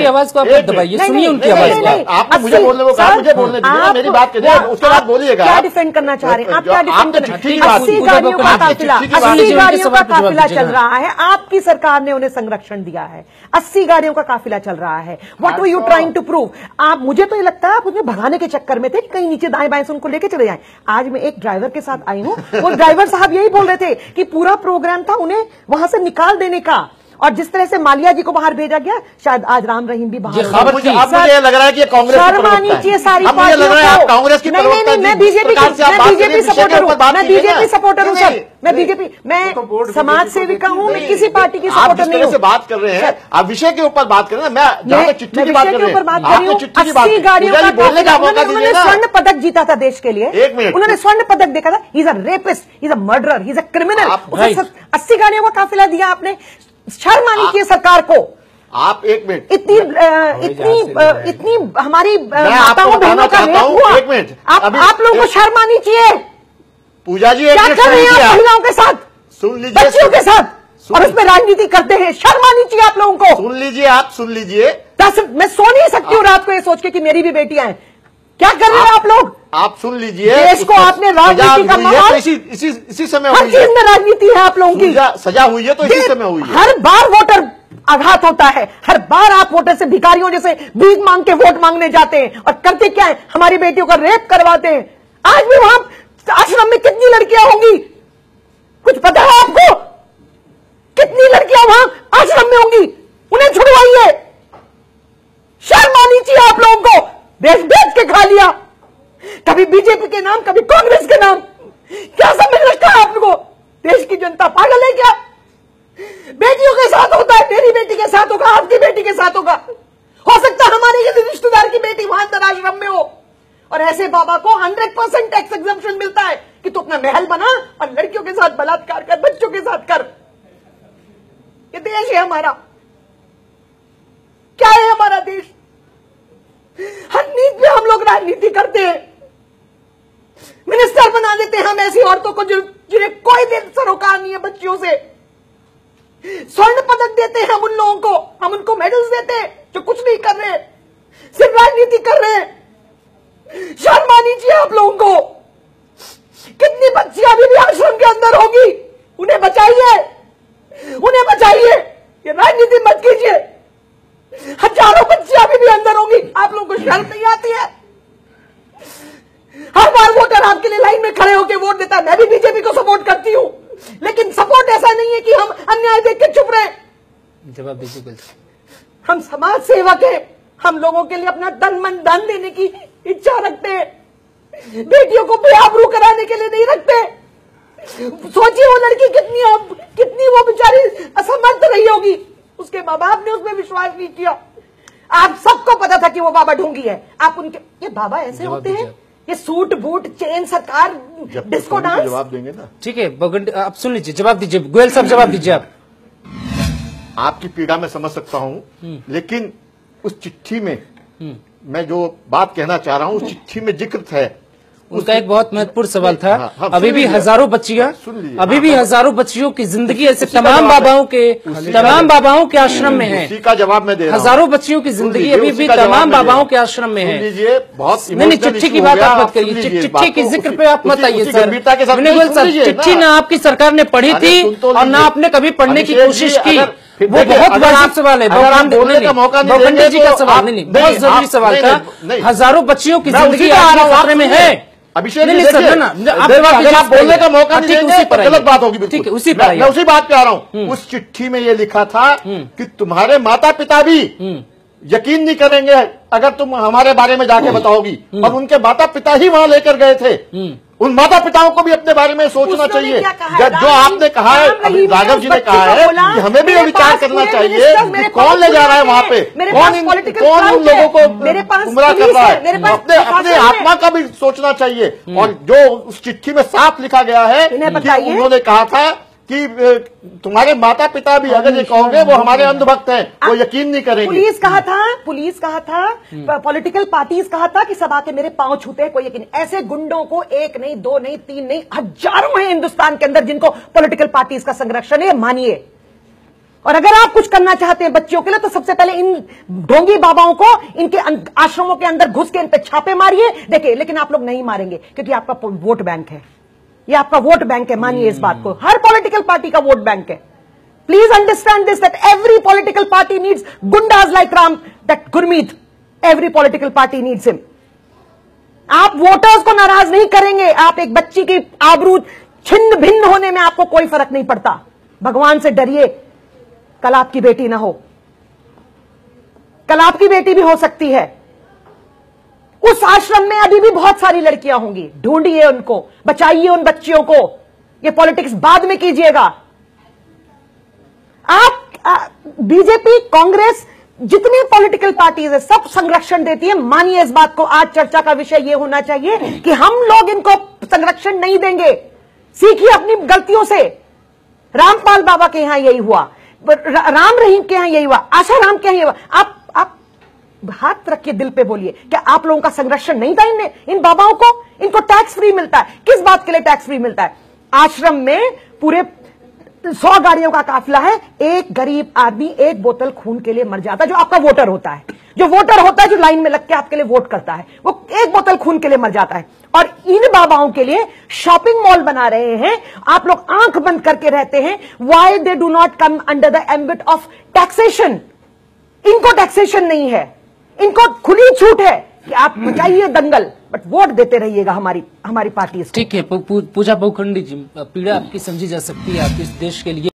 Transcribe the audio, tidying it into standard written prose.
आवाज को आप दबाइए, सुनिए उनकी आवाज को। आपने मुझे बोलने को कहा, मुझे बोलने दीजिए, मेरी बात करिए, उसके बाद बोलिएगा। क्या डिफेंड करना चाह रहे हैं आप? क्या डिफेंड कर रहे हैं? 80 गाड़ियों का काफिला, 80 गाड़ियों का काफिला चल रहा है, आपकी सरकार ने उन्हें संरक्षण दिया है। 80 गाड़ियों का काफिला चल रहा है। What were you trying to prove? आप, मुझे तो ये लगता है आप उन्हें भगाने के चक्कर में थे कि कहीं नीचे दाएं बाएं से उनको लेके चले जाएं। आज मैं एक ड्राइवर के साथ आई हूं, वो ड्राइवर साहब यही बोल रहे थे कि पूरा प्रोग्राम था उन्हें वहां से निकाल देने का, और जिस तरह से मालिया जी को बाहर भेजा गया, शायद आज राम रहीम भी बाहर। अब मुझे लग रहा है कि कांग्रेस शर्म आनी चाहिए सारी पार्टियों को। कांग्रेस की नहीं, मैं बीजेपी सपोर्टर हूँ, मैं बीजेपी सपोर्टर हूँ सर, मैं बीजेपी, मैं समाज सेविका हूँ, मैं किसी पार्टी की सपोर्टर नहीं हूँ। बात कर रहे हैं आप, विषय के ऊपर बात कर रहे हैं, मैं चिट्ठी की बात कर रही हूँ। 80 गाड़ियों का उन्होंने स्वर्ण पदक जीता था देश के लिए, उन्होंने स्वर्ण पदक देखा था। He is a rapist, he is a murderer, he is a criminal. 80 गाड़ियों का काफिला दिया आपने, शर्म आनी चाहिए सरकार को। आप एक मिनट, इतनी हमारी माताओं बहनों का रेप हुआ, एक मिनट, आप लोगों को शर्म आनी चाहिए। पूजा जी क्या कर रहे हैं महिलाओं के साथ, सुन लीजिए, बच्चियों के साथ, और उसमें राजनीति करते हैं? शर्म आनी चाहिए आप लोगों को। सुन लीजिए, आप सुन लीजिए। मैं सो नहीं सकती हूँ रात को ये सोच के कि मेरी भी बेटियां हैं। क्या कर रहे हैं आप लोग? आप सुन लीजिए, देश को आपने राजनीति का माहौल, इसी समय हर चीज में राजनीति है आप लोगों की, सजा हुई है, तो इसी समय हुई है। हर बार वोटर आघात होता है, हर बार आप वोटर से भिखारियों जैसे भीख मांग के वोट मांगने जाते हैं, और करते क्या है, हमारी बेटियों का रेप करवाते हैं। आज भी वहां आश्रम में कितनी लड़कियां होंगी, कुछ पता है आपको? कितनी लड़कियां वहां आश्रम में होंगी? उन्हें छुड़वाइए। शर्म आनी चाहिए आप लोगों को। देश बेच के खा लिया, कभी बीजेपी के नाम, कभी कांग्रेस के नाम। क्या समझ रखा है आपको? देश की जनता पागल है क्या? बेटियों के साथ होता है, मेरी बेटी के साथ होगा, आपकी बेटी के साथ होगा, हो सकता है हमारी किसी रिश्तेदार की बेटी वहां अंदर आश्रम में हो, और ऐसे बाबा को 100% टैक्स एग्जम्पशन मिलता है कि तू अपना महल बना और लड़कियों के साथ बलात्कार कर, बच्चों के साथ कर। ये देश है हमारा, क्या है हमारा देश? हर नीति पे हम लोग राजनीति करते हैं, मिनिस्टर बना देते हैं हम ऐसी औरतों को जिन्हें कोई दिन सरोकार नहीं है बच्चियों से। स्वर्ण पदक देते हैं हम उन लोगों को, हम उनको मेडल्स देते हैं जो कुछ नहीं कर रहे, सिर्फ राजनीति कर रहे हैं। शर्म आनी चाहिए आप लोगों को। कितनी बच्चियां अभी भी आश्रम के अंदर होगी, उन्हें बचाइए, उन्हें बचाइए, ये राजनीति मत कीजिए। हजारों बच्चियां अभी भी अंदर होंगी, आप लोगों को शर्म नहीं आती है? हर बार वोटर आपके लिए लाइन में खड़े होकर वोट देता है। मैं भी बीजेपी को सपोर्ट करती हूं, लेकिन सपोर्ट ऐसा नहीं है कि हम अन्याय देख के चुप रहे। जवाब दीजिए। हम समाज सेवक हैं, हम लोगों के लिए अपना तन मन धन देने की इच्छा रखते हैं, बेटियों को बेआबरू कराने के लिए नहीं रखते। सोचिए वो लड़की कितनी वो बेचारी असमर्थ रही होगी, उसके माँ बाप ने उसमें विश्वास नहीं किया। आप सबको पता था कि वो बाबा ढोंगी है, आप उनके, ये बाबा ऐसे होते हैं, ये सूट बूट चेन सरकार डिस्को डांस। जवाब देंगे ना, ठीक है, आप सुन लीजिए, जवाब दीजिए। गोयल साहब जवाब दीजिए। आप, आपकी पीड़ा मैं समझ सकता हूं, लेकिन उस चिट्ठी में मैं जो बात कहना चाह रहा हूं, उस चिट्ठी में जिक्र है, उनका एक बहुत महत्वपूर्ण सवाल था। अभी भी हजारों बच्चियां, अभी भी हजारों बच्चियों की जिंदगी ऐसे तमाम बाबाओं के आश्रम में है। उसी का जवाब मैं दे रहा हूं। हजारों बच्चियों की जिंदगी अभी भी तमाम बाबाओं के आश्रम में है। लीजिए, बहुत नहीं, चिट्ठी की बात आप मत करिए, चिट्ठी के जिक्र पे आप मत आइए सर। चिट्ठी ना आपकी सरकार ने पढ़ी थी और ना आपने कभी पढ़ने की कोशिश की। वो बहुत वाजिब सवाल है, भूपेंद्र जी का सवाल नहीं, बहुत जरूरी सवाल था। हजारों बच्चियों की जिंदगी खतरे में है। अभिषेक नहीं सर ना, आप बोलने का मौका नहीं देंगे तो गलत बात होगी। ठीक है, उसी पर मैं उसी बात पे आ रहा हूं। उस चिट्ठी में ये लिखा था कि तुम्हारे माता पिता भी यकीन नहीं करेंगे अगर तुम हमारे बारे में जाके बताओगी, और उनके माता पिता ही वहां लेकर गए थे। उन माता पिताओं को भी अपने बारे में सोचना चाहिए। जो आपने कहा है, राघव जी ने कहा है कि हमें भी विचार करना चाहिए कि कौन ले जा रहा है वहां पे, कौन उन लोगों को गुमराह कर रहा है। अपने आत्मा का भी सोचना चाहिए। और जो उस चिट्ठी में साफ लिखा गया है कि उन्होंने कहा था कि तुम्हारे माता पिता भी अगर ये कहोगे वो हमारे अंधभक्त हैं, वो यकीन नहीं करेंगे। पुलिस कहा था, पॉलिटिकल पार्टीज कहा था कि सब आके मेरे पांव छूते हैं, कोई यकीन। ऐसे गुंडों को एक नहीं, दो नहीं, तीन नहीं, हजारों हैं हिंदुस्तान के अंदर जिनको पॉलिटिकल पार्टीज का संरक्षण है, मानिए। और अगर आप कुछ करना चाहते हैं बच्चियों के लिए तो सबसे पहले इन ढोंगी बाबाओं को इनके आश्रमों के अंदर घुस के इन पे छापे मारिए। देखिए, लेकिन आप लोग नहीं मारेंगे क्योंकि आपका वोट बैंक है, ये आपका वोट बैंक है, मानिए इस बात को। हर पॉलिटिकल पार्टी का वोट बैंक है। Please understand this, that every political party needs गुंडाज like Ram, that Gurmeet, every political party needs him. आप वोटर्स को नाराज नहीं करेंगे, आप एक बच्ची की आबरू छिन्न भिन्न होने में आपको कोई फर्क नहीं पड़ता। भगवान से डरिए, कल आपकी बेटी ना हो, कल आपकी बेटी भी हो सकती है। उस आश्रम में अभी भी बहुत सारी लड़कियां होंगी, ढूंढिए उनको, बचाइए उन बच्चियों को। ये पॉलिटिक्स बाद में कीजिएगा। आप बीजेपी, कांग्रेस, जितनी पॉलिटिकल पार्टीज है सब संरक्षण देती है। मानिए इस बात को, आज चर्चा का विषय यह होना चाहिए कि हम लोग इनको संरक्षण नहीं देंगे। सीखिए अपनी गलतियों से। रामपाल बाबा के यहां यही हुआ, राम रहीम के यहां यही हुआ, आशा राम के यहां यही हुआ। आप हाथ रख के दिल पे बोलिए, क्या आप लोगों का संरक्षण नहीं था इन बाबाओं को? इनको टैक्स फ्री मिलता है। किस बात के लिए टैक्स फ्री मिलता है? आश्रम में पूरे 100 गाड़ियों का काफिला है, एक गरीब आदमी एक बोतल खून के लिए मर जाता है। जो आपका वोटर होता है, जो वोटर होता है, जो लाइन में लग के आपके लिए वोट करता है, वो एक बोतल खून के लिए मर जाता है। और इन बाबाओं के लिए शॉपिंग मॉल बना रहे हैं। आप लोग आंख बंद करके रहते हैं। Why they do not come under the ambit of taxation? इनको टैक्सेशन नहीं है, इनको खुली छूट है कि आप मचाइए दंगल, बट वोट देते रहिएगा हमारी पार्टी। ठीक है पूजा बहुखंडी जी, पीड़ा आपकी समझी जा सकती है, आप इस देश के लिए